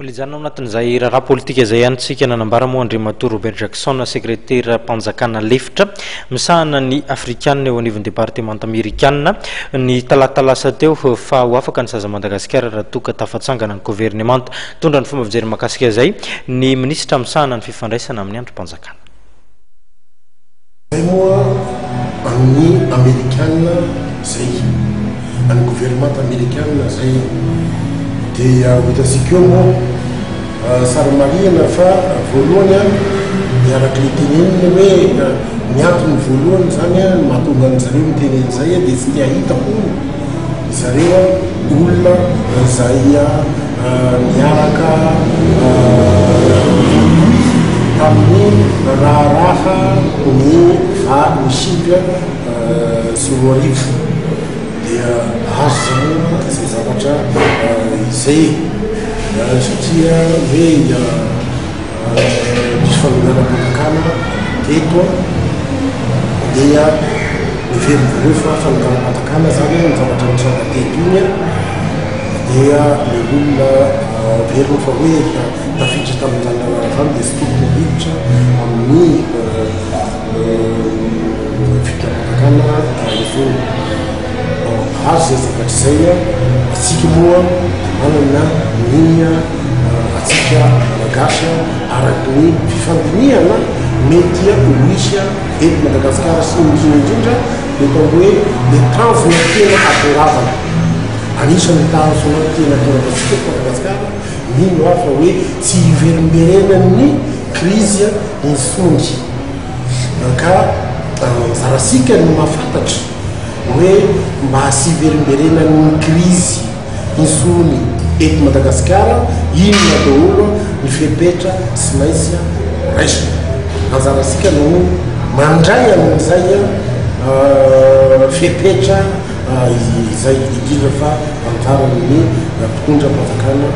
Lijanao anatin'izay raharaha politika izay antsika nanambara moa Andriamatoa Robert Jackson sekretera mpanjakana lefitra misahana ny afrikanina eo anivon'ny departemanta amerikanina ny talatalasa teo fa ho afaka ny zaza Madagasikara raha toka tafatsangana ny gouvernemanta tondra ny fomba fijery mahakasika izay ny ministra misahana ny fifandraisana amin'ny andro mpanjakana. Zay moa amin'ny amerikanina zay amin'ny gouvernemanta amerikanina zay dia hitasika eo moa sara marina fa voalohany a miaraky le teneniny hoe miantony voalohany zany a mahatonga an'zareo miteneny zay a dia tsy tia hitako zareo olona zay miaraka tamin'ny raharaha ny misivy sy roa arivo dia azo zany zay zavatra izay satria hoe misy fanonganam-panjakana teto dia miverindreo fa fanonganam-panjakana zany ny zavatra misanga teto iny dia le olona verina fa hoe tafiditra tamin'ny lalana zany dia sy tokony hiditra amin'ny fikampanjakana rehefa azo zay zavatra zay atsika moa manana ny atsika malagasy araky ny fifandiniana mety hoisy eto Madagasikara sy indrindra eto hoe le tanjona tena atoravana anisany tanjona tena atoravantsika eto Madagasikara nino afa hoe tsy hiverimberenany krizy insongy ka zarasika ny mahafantatra hoe mba hasiverimberenany krizy insony eto Madagasikara inona daholo ny fepetra sy mainsy raisina anjarasika no mandray amin'izay fepetra izay idira fa anjarany ny mpitondra mpanjakana